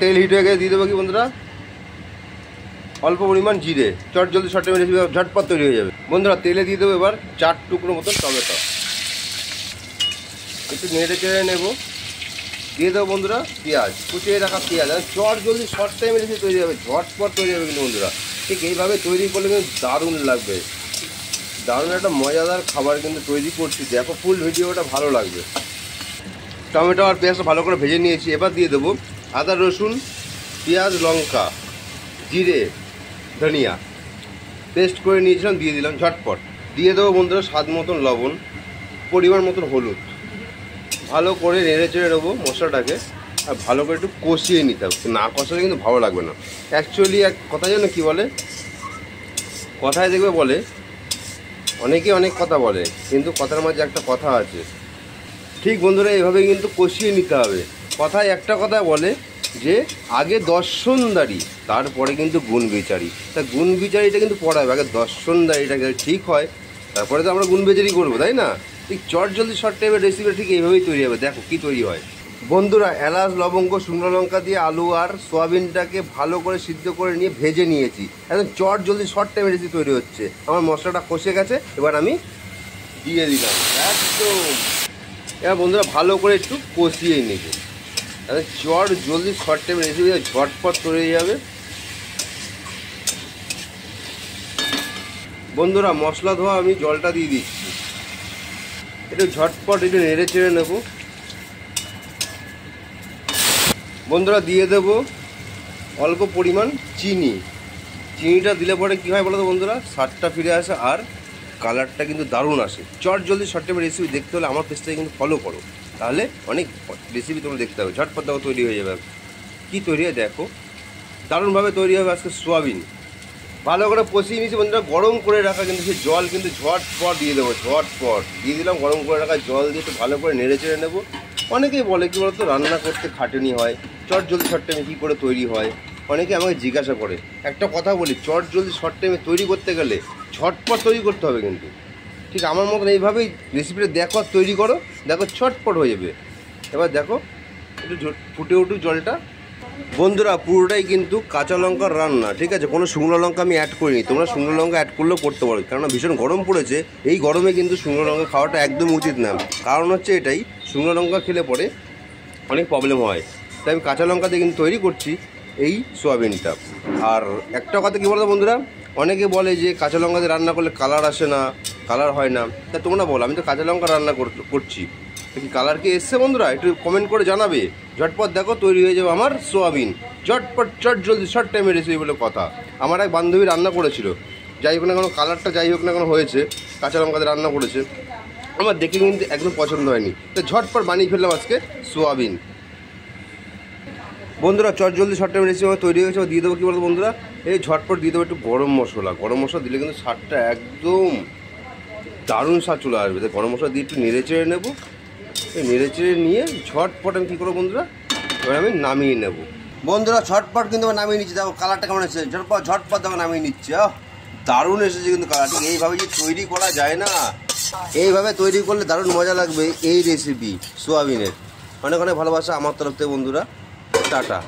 তেল হিট হয়ে গেছে, দিয়ে দেবো কি বন্ধুরা অল্প পরিমাণ জিরে। চট জলদি শর্ট টাইমে রেসিপি ঝটপট তৈরি হয়ে যাবে। বন্ধুরা তেলে দিয়ে দেবো এবার 4 টুকরো মতন টমেটো, একটু নেড়ে চেড়ে নেবো। দিয়ে দেবো বন্ধুরা পেঁয়াজ, কুচিয়ে রাখা পেঁয়াজ। আর চট জলদি শর্ট টাইমে রেসিপি তৈরি হবে, ঝটপট তৈরি হবে কিন্তু বন্ধুরা। ঠিক এইভাবে তৈরি করলে কিন্তু দারুণ লাগবে, দারুণ একটা মজাদার খাবার কিন্তু তৈরি করছি। দেখো ফুল ভিডিওটা ভালো লাগবে। টমেটো আর পেঁয়াজটা ভালো করে ভেজে নিয়েছি। এবার দিয়ে দেবো আদা রসুন পেঁয়াজ লঙ্কা জিরে ধনিয়া পেস্ট করে নিয়েছিলাম, দিয়ে দিলাম ঝটপট। দিয়ে দেবো বন্ধুরা স্বাদ মতন লবণ, পরিমাণ মতন হলুদ। ভালো করে নেড়ে চেড়ে নেবো মশলাটাকে, আর ভালো করে একটু কষিয়ে নিতে হবে। না কষালে কিন্তু ভালো লাগবে না। অ্যাকচুয়ালি এক কথা যেন কী বলে, কথায় দেখবে বলে, অনেকে অনেক কথা বলে, কিন্তু কথার মাঝে একটা কথা আছে। ঠিক বন্ধুরা এইভাবেই কিন্তু কষিয়ে নিতে হবে। কথায় একটা কথা বলে যে আগে দর্শনদারি তারপরে কিন্তু গুণ বিচারি। তা গুণ বিচারিটা কিন্তু পড়াবে, আগে দর্শনদারিটা ঠিক হয় তারপরে তো আমরা গুণ বিচারি করবো, তাই না? ঠিক চট জলদি শর্ট টাইমের রেসিপিটা ঠিক এইভাবেই তৈরি হবে। দেখো কী তৈরি হয় বন্ধুরা। এলাচ লবঙ্গ শুকনো লঙ্কা দিয়ে আলু আর সোয়াবিনটাকে ভালো করে সিদ্ধ করে নিয়ে ভেজে নিয়েছি। একদম চট জলদি শর্ট টাইমের রেসিপি তৈরি হচ্ছে। আমার মশলাটা কষে গেছে, এবার আমি দিয়ে দিলাম একদম। এবার বন্ধুরা ভালো করে একটু কষিয়ে নেবে, চট জলদি শর্ট টাইম রেসিপি ঝটপট তৈরি হয়ে যাবে। বন্ধুরা মশলা ধোয়া আমি জলটা দিয়ে দিচ্ছি, একটু ঝটপট একটু নেড়ে চেড়ে নেব। বন্ধুরা দিয়ে দেবো অল্প পরিমাণ চিনি। চিনিটা দিলে পরে কী হয় বলো তো বন্ধুরা, স্বাদটা ফিরে আসে আর কালারটা কিন্তু দারুণ আসে। চট জলদি শর্ট টাইমের রেসিপি দেখতে হলে আমার পেজটাকে কিন্তু ফলো করো, তাহলে অনেক রেসিপি তোমরা দেখতে হবে। ঝটপট দেখো তৈরি হয়ে যাবে। কী তৈরি হয় দেখো, দারুণভাবে তৈরি হবে আজকে সোয়াবিন। ভালো করে কষিয়ে নিয়েছি বন্ধুরা, গরম করে রাখা কিন্তু সেই জল কিন্তু ঝটপট দিয়ে দেবো। ঝটপট দিয়ে দিলাম গরম করে রাখা জল দিয়ে একটু ভালো করে নেড়ে চেড়ে নেবো। অনেকেই বলে কী বলতো, রান্না করতে খাটুনি হয়, চট জলদি শর্ট টাইমে কী করে তৈরি হয়। অনেকে আমাকে জিজ্ঞাসা করে। একটা কথা বলি, চট জলদি শর্ট টাইমে তৈরি করতে গেলে ঝটপট তৈরি করতে হবে কিন্তু। ঠিক আমার মতন এইভাবেই রেসিপিটা দেখো আর তৈরি করো, দেখো ছটপট হয়ে যাবে। এবার দেখো একটু ফুটে উঠুক জলটা। বন্ধুরা পুরোটাই কিন্তু কাঁচা লঙ্কার রান্না, ঠিক আছে? কোনো শুকনো লঙ্কা আমি অ্যাড করিনি। তোমরা শুকনো লঙ্কা অ্যাড করলেও করতে পারো, কেননা ভীষণ গরম পড়েছে। এই গরমে কিন্তু শুকনো লঙ্কা খাওয়াটা একদম উচিত না। কারণ হচ্ছে এটাই, শুকনো লঙ্কা খেলে পরে অনেক প্রবলেম হয়। তাই আমি কাঁচা লঙ্কা দিয়ে কিন্তু তৈরি করছি এই সোয়াবিনটা। আর একটা কথা কী বলতো বন্ধুরা, অনেকে বলে যে কাঁচা লঙ্কা দিয়ে রান্না করলে কালার আসে না, কালার হয় না। তা তোমরা বলো, আমি তো কাঁচা লঙ্কা রান্না করছি, কি কালার কি এসছে বন্ধুরা? একটু কমেন্ট করে জানাবে। ঝটপট দেখো তৈরি হয়ে যাবে আমার সোয়াবিন। ঝটপট চট জলদি শর্ট টাইমের রেসিপি বলে কথা। আমার এক বান্ধবী রান্না করেছিল, যাই হোক না কেন কালারটা যাই হোক না কেন হয়েছে, কাঁচা লঙ্কা দিয়ে রান্না করেছে, আমার দেখে কিন্তু একদম পছন্দ হয়নি। তো ঝটপট বানিয়ে ফেললাম আজকে সোয়াবিন। বন্ধুরা চট জলদি শর্ট টাইমের রেসিপি আমার তৈরি হয়েছে। দিয়ে দেবো কী বলতো বন্ধুরা, এই ঝটপট দিয়ে দেবো একটু গরম মশলা। গরম মশলা দিলে কিন্তু স্বাদটা একদম দারুণ স্বাদ চলে আসবে। তাই গরম মশলা দিয়ে একটু নেড়ে চেড়ে নেবো। এই নেড়ে চেড়ে নিয়ে ঝটপট আমি কী করবো বন্ধুরা, এবার আমি নামিয়ে নেব। বন্ধুরা ঝটপট কিন্তু আমি নামিয়ে নিচ্ছি। দেখো কালারটা কেমন এসেছে, ঝটপট দেখো নামিয়ে নিচ্ছি। দারুণ এসেছে কিন্তু কালার। ঠিক এইভাবে যে তৈরি করা যায় না, এইভাবে তৈরি করলে দারুণ মজা লাগবে এই রেসিপি সোয়াবিনের। অনেক অনেক ভালোবাসা আমার তরফ থেকে বন্ধুরা, টাটা।